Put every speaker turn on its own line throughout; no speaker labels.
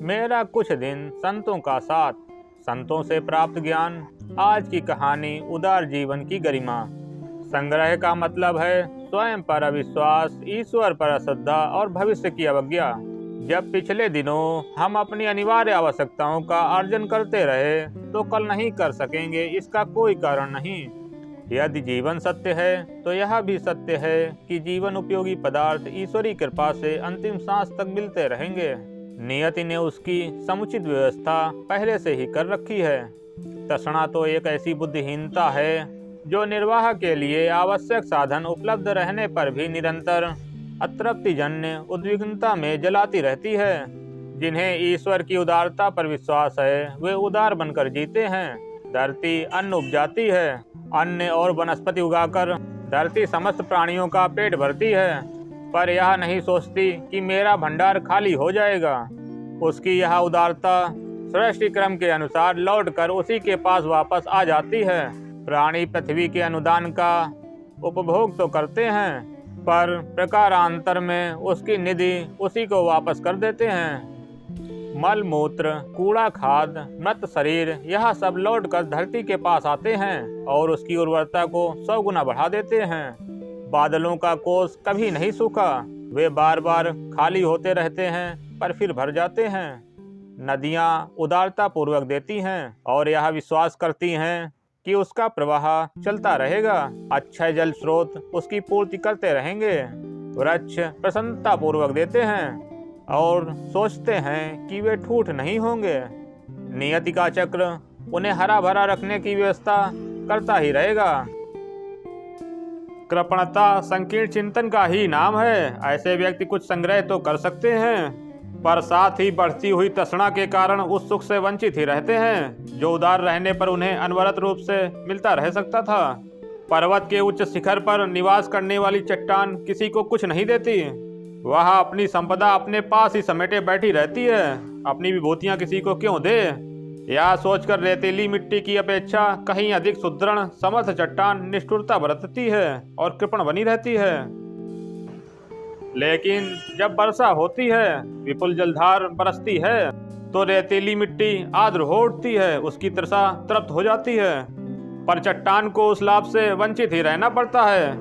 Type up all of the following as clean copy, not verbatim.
मेरा कुछ दिन संतों का साथ, संतों से प्राप्त ज्ञान। आज की कहानी उदार जीवन की गरिमा। संग्रह का मतलब है स्वयं पर अविश्वास, ईश्वर पर अश्रद्धा और भविष्य की अवज्ञा। जब पिछले दिनों हम अपनी अनिवार्य आवश्यकताओं का अर्जन करते रहे तो कल नहीं कर सकेंगे, इसका कोई कारण नहीं। यदि जीवन सत्य है तो यह भी सत्य है कि जीवन उपयोगी पदार्थ ईश्वरी कृपा से अंतिम सांस तक मिलते रहेंगे। नियति ने उसकी समुचित व्यवस्था पहले से ही कर रखी है। तृष्णा तो एक ऐसी बुद्धिहीनता है जो निर्वाह के लिए आवश्यक साधन उपलब्ध रहने पर भी निरंतर अतृप्तिजन्य उद्विग्नता में जलाती रहती है। जिन्हें ईश्वर की उदारता पर विश्वास है वे उदार बनकर जीते हैं। धरती अन्न उपजाती है, अन्न और वनस्पति उगाकर धरती समस्त प्राणियों का पेट भरती है, पर यह नहीं सोचती कि मेरा भंडार खाली हो जाएगा। उसकी यह उदारता सृष्टि क्रम के अनुसार लौटकर उसी के पास वापस आ जाती है। प्राणी पृथ्वी के अनुदान का उपभोग तो करते हैं, पर प्रकारांतर में उसकी निधि उसी को वापस कर देते हैं। मल मूत्र, कूड़ा खाद, मृत शरीर, यह सब लौटकर धरती के पास आते हैं और उसकी उर्वरता को 100 गुना बढ़ा देते हैं। बादलों का कोष कभी नहीं सूखा, वे बार बार खाली होते रहते हैं पर फिर भर जाते हैं। नदियाँ उदारता पूर्वक देती हैं और यह विश्वास करती हैं कि उसका प्रवाह चलता रहेगा। अक्षय जल स्रोत उसकी पूर्ति करते रहेंगे। वृक्ष प्रसन्नता पूर्वक देते हैं और सोचते हैं कि वे ठूठ नहीं होंगे। नियति का चक्र उन्हें हरा भरा रखने की व्यवस्था करता ही रहेगा। कृपणता संकीर्ण चिंतन का ही नाम है। ऐसे व्यक्ति कुछ संग्रह तो कर सकते हैं, पर साथ ही बढ़ती हुई तृष्णा के कारण उस सुख से वंचित ही रहते हैं जो उदार रहने पर उन्हें अनवरत रूप से मिलता रह सकता था। पर्वत के उच्च शिखर पर निवास करने वाली चट्टान किसी को कुछ नहीं देती। वह अपनी संपदा अपने पास ही समेटे बैठी रहती है, अपनी विभूतियां किसी को क्यों दे। यह सोचकर रेतीली मिट्टी की अपेक्षा कहीं अधिक सुदृढ़ समर्थ चट्टान निष्ठुरता बरतती है और कृपण बनी रहती है। लेकिन जब वर्षा होती है, विपुल जलधार बरसती है, तो रेतीली मिट्टी आर्द्र हो उठती है, उसकी तृषा तृप्त हो जाती है। पर चट्टान को उस लाभ से वंचित ही रहना पड़ता है।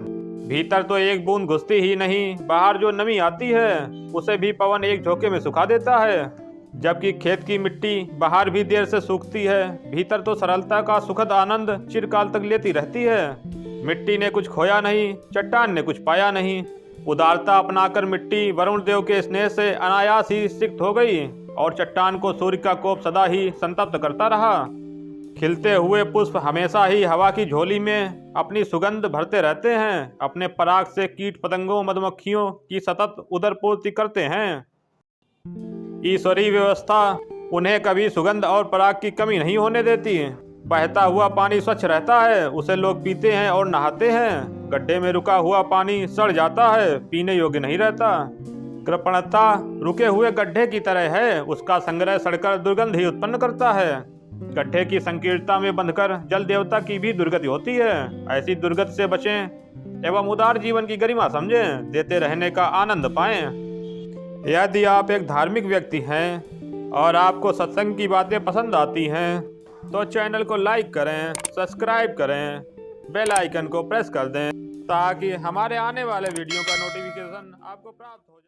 भीतर तो एक बूंद घुसती ही नहीं, बाहर जो नमी आती है उसे भी पवन एक झोंके में सुखा देता है। जबकि खेत की मिट्टी बाहर भी देर से सूखती है, भीतर तो सरलता का सुखद आनंद चिरकाल तक लेती रहती है। मिट्टी ने कुछ खोया नहीं, चट्टान ने कुछ पाया नहीं। उदारता अपनाकर मिट्टी वरुण देव के स्नेह से अनायास ही सिक्त हो गई और चट्टान को सूर्य का कोप सदा ही संतप्त करता रहा। खिलते हुए पुष्प हमेशा ही हवा की झोली में अपनी सुगंध भरते रहते हैं, अपने पराग से कीट पतंगों मधुमक्खियों की सतत उदरपूर्ति करते हैं। ईश्वरीय व्यवस्था उन्हें कभी सुगंध और पराग की कमी नहीं होने देती। बहता हुआ पानी स्वच्छ रहता है, उसे लोग पीते हैं और नहाते हैं। गड्ढे में रुका हुआ पानी सड़ जाता है, पीने योग्य नहीं रहता। कृपणता रुके हुए गड्ढे की तरह है, उसका संग्रह सड़कर दुर्गंध ही उत्पन्न करता है। गड्ढे की संकीर्णता में बंधकर जल देवता की भी दुर्गति होती है। ऐसी दुर्गति से बचें एवं उदार जीवन की गरिमा समझें, देते रहने का आनंद पाएं। यदि आप एक धार्मिक व्यक्ति हैं और आपको सत्संग की बातें पसंद आती हैं तो चैनल को लाइक करें, सब्सक्राइब करें, बेल आइकन को प्रेस कर दें ताकि हमारे आने वाले वीडियो का नोटिफिकेशन आपको प्राप्त हो जाए।